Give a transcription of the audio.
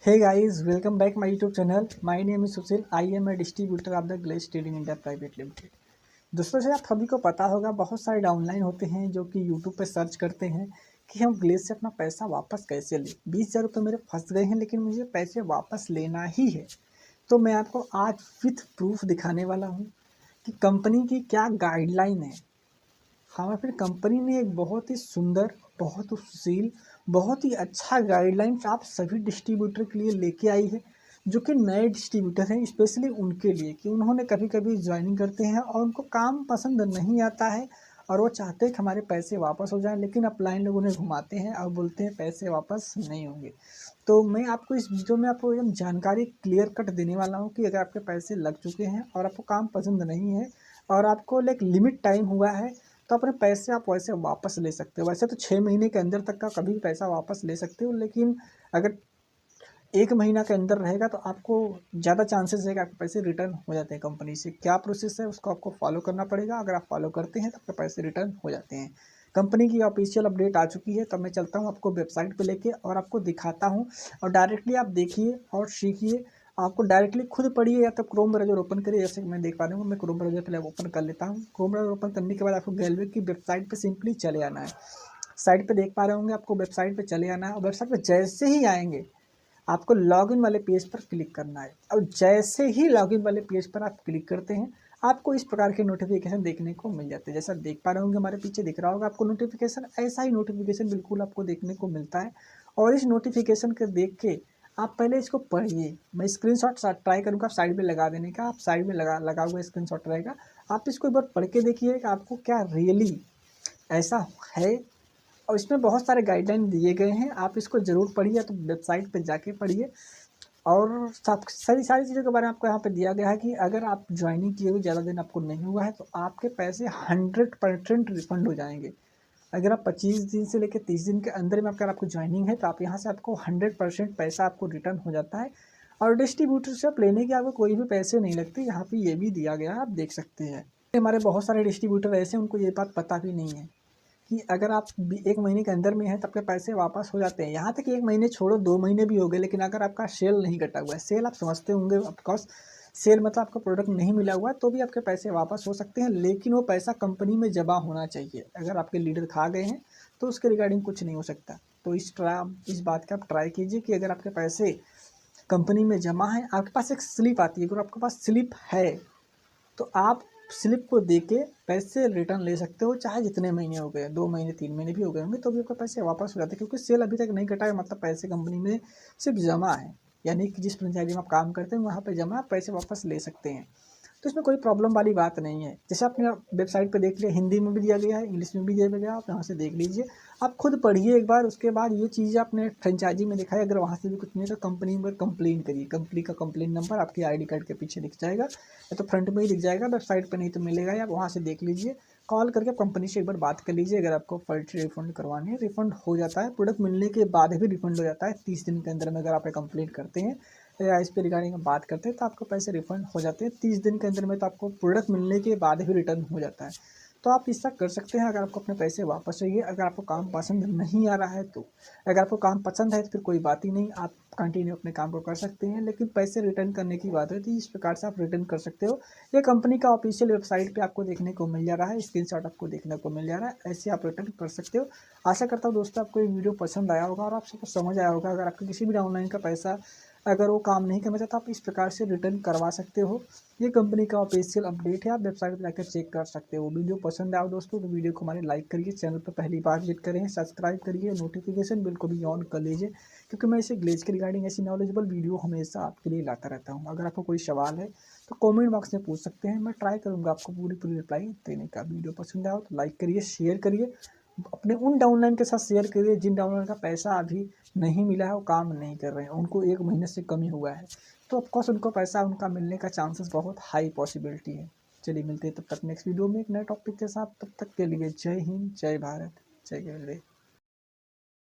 Hey guys, welcome back my YouTube channel. My name is Sushil. I am a distributor of the Glaze Trading India Private Limited. दोस्तों से आप सभी को पता होगा बहुत सारे डाउनलाइन होते हैं जो कि YouTube पे सर्च करते हैं कि हम ग्लेज से अपना पैसा वापस कैसे लें। 20,000 रुपये मेरे फंस गए हैं लेकिन मुझे पैसे वापस लेना ही है। तो मैं आपको आज विथ प्रूफ दिखाने वाला हूँ कि कंपनी की क्या गाइडलाइन है। हाँ, फिर कंपनी ने एक बहुत ही सुंदर, बहुत ही सुशील, बहुत ही अच्छा गाइडलाइंस आप सभी डिस्ट्रीब्यूटर के लिए लेके आई है, जो कि नए डिस्ट्रीब्यूटर हैं स्पेशली उनके लिए, कि उन्होंने कभी कभी ज्वाइनिंग करते हैं और उनको काम पसंद नहीं आता है और वो चाहते हैं कि हमारे पैसे वापस हो जाएं, लेकिन अपलाइन लोग उन्हें घुमाते हैं और बोलते हैं पैसे वापस नहीं होंगे। तो मैं आपको इस वीडियो में आपको एकदम जानकारी क्लियर कट देने वाला हूँ कि अगर आपके पैसे लग चुके हैं और आपको काम पसंद नहीं है और आपको लाइक लिमिट टाइम हुआ है, तो अपने पैसे आप वैसे वापस ले सकते हो। वैसे तो 6 महीने के अंदर तक का कभी भी पैसा वापस ले सकते हो, लेकिन अगर 1 महीना के अंदर रहेगा तो आपको ज़्यादा चांसेस है कि आपके पैसे रिटर्न हो जाते हैं कंपनी से। क्या प्रोसेस है उसको आपको फॉलो करना पड़ेगा। अगर आप फॉलो करते हैं तो आपके पैसे रिटर्न हो जाते हैं। कंपनी की ऑफिशियल अपडेट आ चुकी है, तब मैं चलता हूँ आपको वेबसाइट पे लेके और आपको दिखाता हूँ और डायरेक्टली आप देखिए और सीखिए। आपको डायरेक्टली खुद पढ़िए या तो क्रोम ब्राउज़र ओपन करिए। जैसे मैं देख पा रहा हूँ, मैं क्रोम ब्राउज़र पहले ओपन कर लेता हूँ। क्रोम ब्राउज़र ओपन करने के बाद आपको गैलरी की वेबसाइट पे सिंपली चले आना है। साइट पे देख पा रहे होंगे, आपको वेबसाइट पे चले आना है और वेबसाइट पे जैसे ही आएंगे आपको लॉगिन वाले पेज पर क्लिक करना है। और जैसे ही लॉगिन वाले पेज पर आप क्लिक करते हैं, आपको इस प्रकार के नोटिफिकेशन देखने को मिल जाते हैं। जैसा देख पा रहे होंगे, हमारे पीछे दिख रहा होगा आपको नोटिफिकेशन। ऐसा ही नोटिफिकेशन बिल्कुल आपको देखने को मिलता है और इस नोटिफिकेशन के देख के आप पहले इसको पढ़िए। मैं स्क्रीनशॉट ट्राई करूँगा साइड में लगा देने का। आप साइड में लगा हुआ स्क्रीनशॉट रहेगा, आप इसको एक बार पढ़ के देखिए कि आपको क्या रियली ऐसा है। और इसमें बहुत सारे गाइडलाइन दिए गए हैं, आप इसको ज़रूर पढ़िए, तो वेबसाइट पे जाके पढ़िए। और सब सारी चीज़ों के बारे में आपको यहाँ पे दिया गया है कि अगर आप ज्वाइनिंग किए हुए ज़्यादा दिन आपको नहीं हुआ है तो आपके पैसे 100% रिफंड हो जाएंगे। अगर आप 25 दिन से लेकर 30 दिन के अंदर में अगर आपको ज्वाइनिंग है तो आप यहाँ से आपको 100% पैसा आपको रिटर्न हो जाता है। और डिस्ट्रीब्यूटर से आप लेने के आपको कोई भी पैसे नहीं लगते। यहाँ पे ये भी दिया गया है, आप देख सकते हैं। हमारे बहुत सारे डिस्ट्रीब्यूटर ऐसे हैं उनको ये बात पता भी नहीं है कि अगर आप 1 महीने के अंदर में है तो आपके पैसे वापस हो जाते हैं। यहाँ तक 1 महीने छोड़ो, 2 महीने भी हो गए, लेकिन अगर आपका सेल नहीं कटा हुआ है, सेल आप समझते होंगे ऑफकोर्स, सेल मतलब आपको प्रोडक्ट नहीं मिला हुआ है, तो भी आपके पैसे वापस हो सकते हैं, लेकिन वो पैसा कंपनी में जमा होना चाहिए। अगर आपके लीडर खा गए हैं तो उसके रिगार्डिंग कुछ नहीं हो सकता। तो इस बात का आप ट्राई कीजिए कि अगर आपके पैसे कंपनी में जमा है, आपके पास एक स्लिप आती है, अगर आपके पास स्लिप है तो आप स्लिप को देके पैसे रिटर्न ले सकते हो। चाहे जितने महीने हो गए, 2 महीने 3 महीने भी हो गए होंगे, तो भी आपके पैसे वापस हो जाते हैं, क्योंकि सेल अभी तक नहीं कटा है, मतलब पैसे कंपनी में सिर्फ जमा है। यानी कि जिस फ्रेंचाइजी में आप काम करते हैं वहाँ पे जमा, आप पैसे वापस ले सकते हैं। तो इसमें कोई प्रॉब्लम वाली बात नहीं है। जैसे आपने वेबसाइट पे देख लिया, हिंदी में भी दिया गया है, इंग्लिश में भी दिया गया है, आप यहाँ से देख लीजिए। आप खुद पढ़िए एक बार, उसके बाद ये चीज़ें अपने फ्रेंचाइजी में दिखाए। अगर वहाँ से भी कुछ नहीं है तो कंपनी में कंप्लेन करिए। कंपनी का कंप्लेन नंबर आपकी आईडी कार्ड के पीछे दिख जाएगा, या तो फ्रंट में ही दिख जाएगा, वेबसाइट पर नहीं तो मिलेगा, या आप वहाँ से देख लीजिए। कॉल करके आप कंपनी से एक बार बात कर लीजिए। अगर आपको फर्स्ट रिफंड करवानी है, रिफंड हो जाता है, प्रोडक्ट मिलने के बाद भी रिफंड हो जाता है 30 दिन के अंदर में। अगर आप कंप्लेंट करते हैं या इस पे रिगार्डिंग बात करते हैं तो आपको पैसे रिफंड हो जाते हैं 30 दिन के अंदर में। तो आपको प्रोडक्ट मिलने के बाद भी रिटर्न हो जाता है। तो आप इसका कर सकते हैं अगर आपको अपने पैसे वापस चाहिए। अगर आपको काम पसंद नहीं आ रहा है तो, अगर आपको काम पसंद है तो फिर कोई बात ही नहीं, आप कंटिन्यू अपने काम को कर सकते हैं। लेकिन पैसे रिटर्न करने की बात है तो इस प्रकार से आप रिटर्न कर सकते हो। ये कंपनी का ऑफिशियल वेबसाइट पे आपको देखने को मिल जा रहा है, स्क्रीनशॉट आपको देखने को मिल जा रहा है, ऐसे आप रिटर्न कर सकते हो। आशा करता हूँ दोस्तों आपको ये वीडियो पसंद आया होगा और आप सबको समझ आया होगा। अगर आपको किसी भी ऑनलाइन का पैसा अगर वो काम नहीं करना चाहता, आप इस प्रकार से रिटर्न करवा सकते हो। ये कंपनी का ऑफिशियल अपडेट है, आप वेबसाइट पर जाकर चेक कर सकते हो। वीडियो पसंद आया दोस्तों तो वीडियो को हमारे लाइक करिए, चैनल पर पहली बार विजिट करें सब्सक्राइब करिए, नोटिफिकेशन बिल को भी ऑन कर लीजिए, क्योंकि मैं इसे ग्लेज के रिगार्डिंग ऐसी नॉलेजेबल वीडियो हमेशा आपके लिए लाता रहता हूँ। अगर आपको कोई सवाल है तो कमेंट बॉक्स में पूछ सकते हैं, मैं ट्राई करूँगा आपको पूरी रिप्लाई देने का। वीडियो पसंद आया हो तो लाइक करिए, शेयर करिए, अपने उन डाउनलाइन के साथ शेयर करिए जिन डाउनलाइन का पैसा अभी नहीं मिला है, वो काम नहीं कर रहे हैं, उनको 1 महीने से कम ही हुआ है, तो ऑफकोर्स उनको पैसा उनका मिलने का चांसेस बहुत हाई पॉसिबिलिटी है। चलिए मिलते हैं तब तक नेक्स्ट वीडियो में एक नए टॉपिक के साथ। तब तक के लिए जय हिंद, जय भारत, जय गणेश।